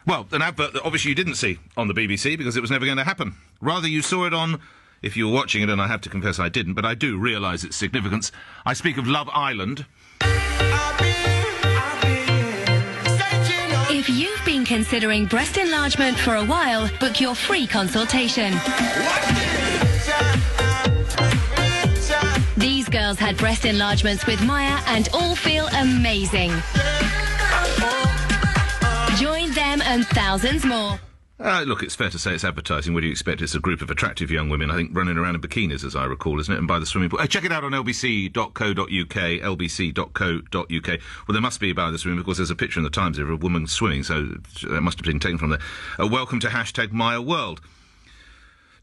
Well, an advert that obviously you didn't see on the BBC because it was never going to happen. Rather, you saw it on, if you were watching it, and I have to confess I didn't, but I do realise its significance. I speak of Love Island. If you've been considering breast enlargement for a while, book your free consultation. These girls had breast enlargements with Maya and all feel amazing. Join them and thousands more. Look, it's fair to say it's advertising. What do you expect? It's a group of attractive young women, I think, running around in bikinis, as I recall, isn't it? And by the swimming pool. Check it out on lbc.co.uk, lbc.co.uk. Well, there must be by the swimming pool, because there's a picture in the Times of a woman swimming, so that must have been taken from there. Welcome to #MyWorld.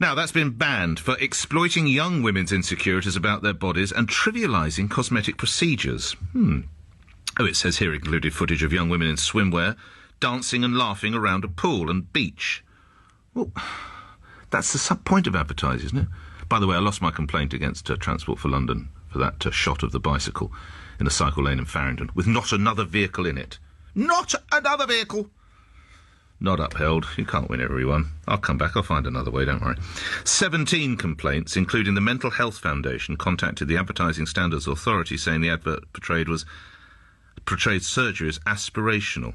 Now, that's been banned for exploiting young women's insecurities about their bodies and trivialising cosmetic procedures. Oh, it says here it included footage of young women in swimwear, dancing and laughing around a pool and beach. Well, that's the sub-point of advertising, isn't it? By the way, I lost my complaint against Transport for London for that shot of the bicycle in a cycle lane in Farringdon, with not another vehicle in it. Not another vehicle! Not upheld. You can't win everyone. I'll come back. I'll find another way, don't worry. 17 complaints, including the Mental Health Foundation, contacted the Advertising Standards Authority, saying the advert portrayed surgery as aspirational.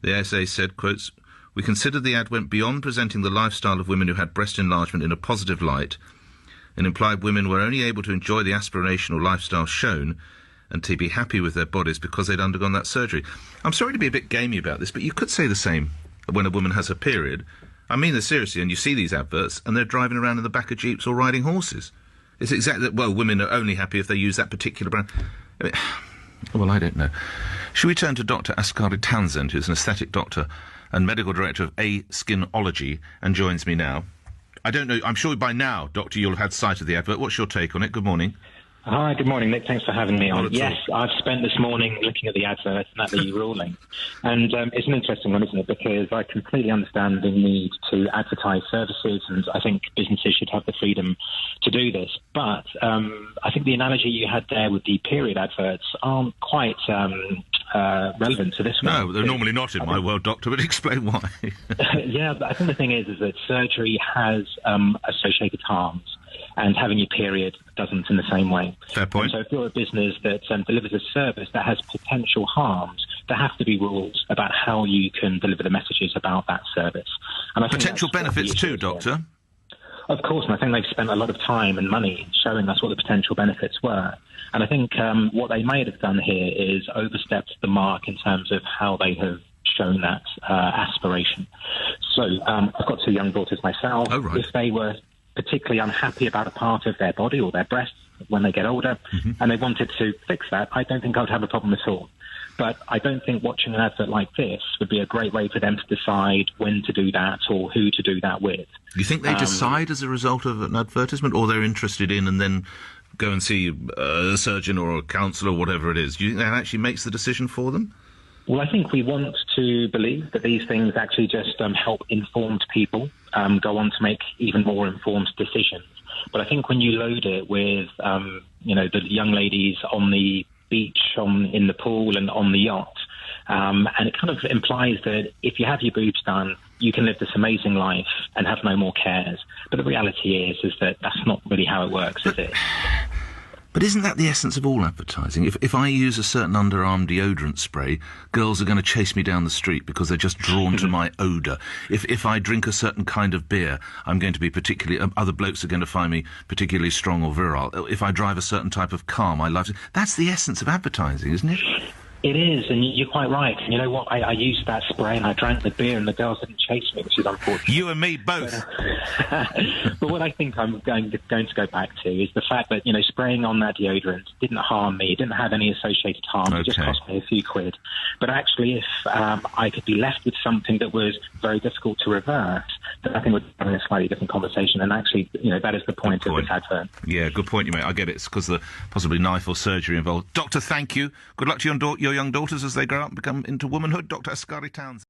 The ASA said, quotes, "We considered the ad went beyond presenting the lifestyle of women who had breast enlargement in a positive light and implied women were only able to enjoy the aspirational lifestyle shown and to be happy with their bodies because they'd undergone that surgery." I'm sorry to be a bit gamey about this, but you could say the same when a woman has her period. I mean this seriously, and you see these adverts and they're driving around in the back of jeeps or riding horses. It's exactly that, well, women are only happy if they use that particular brand. I mean, well, I don't know. Should we turn to Dr. Askari Townsend, who's an aesthetic doctor and medical director of ASKINOLOGY, and joins me now. I don't know, I'm sure by now, Doctor, you'll have had sight of the advert. What's your take on it? Good morning. Hi, good morning, Nick. Thanks for having me on. Yes, I've spent this morning looking at the advert and at the ruling. And it's an interesting one, isn't it? Because I completely understand the need to advertise services, and I think businesses should have the freedom to do this. But I think the analogy you had there with the period adverts aren't quite relevant to this one. No, they're normally not in my world, Doctor, but explain why. Yeah, but I think the thing is that surgery has associated harms, and having your period doesn't in the same way. Fair point. And so if you're a business that delivers a service that has potential harms, there have to be rules about how you can deliver the messages about that service. And I think potential benefits too, Doctor? Of course, and I think they've spent a lot of time and money showing us what the potential benefits were. And I think what they may have done here is overstepped the mark in terms of how they have shown that aspiration. So I've got two young daughters myself. Oh, right. If they were particularly unhappy about a part of their body or their breasts when they get older, and they wanted to fix that, I don't think I would have a problem at all. But I don't think watching an advert like this would be a great way for them to decide when to do that or who to do that with. You think they decide as a result of an advertisement, or they're interested in and then go and see a surgeon or a counsellor or whatever it is? Do you think that actually makes the decision for them? Well, I think we want to believe that these things actually just help informed people go on to make even more informed decisions. But I think when you load it with, the young ladies on the beach, in the pool and on the yacht, and it kind of implies that if you have your boobs done, you can live this amazing life and have no more cares. But the reality is that that's not really how it works, is it? But isn't that the essence of all advertising? If I use a certain underarm deodorant spray, girls are going to chase me down the street because they're just drawn to my odour. If I drink a certain kind of beer, I'm going to be other blokes are going to find me particularly strong or virile. If I drive a certain type of car, my life... That's the essence of advertising, isn't it? It is, and you're quite right. And you know what? I used that spray and I drank the beer and the girls didn't chase me, which is unfortunate. You and me both. But what I think I'm going to go back to is the fact that, spraying on that deodorant didn't harm me, didn't have any associated harm. Okay. It just cost me a few quid. But actually, if I could be left with something that was very difficult to reverse, then I think we're having a slightly different conversation. And actually, that is the point of this advert. Yeah, good point you make. I get it. It's because of the possibly knife or surgery involved. Doctor, thank you. Good luck to your young daughters as they grow up and become into womanhood. Dr. Askari Townsend.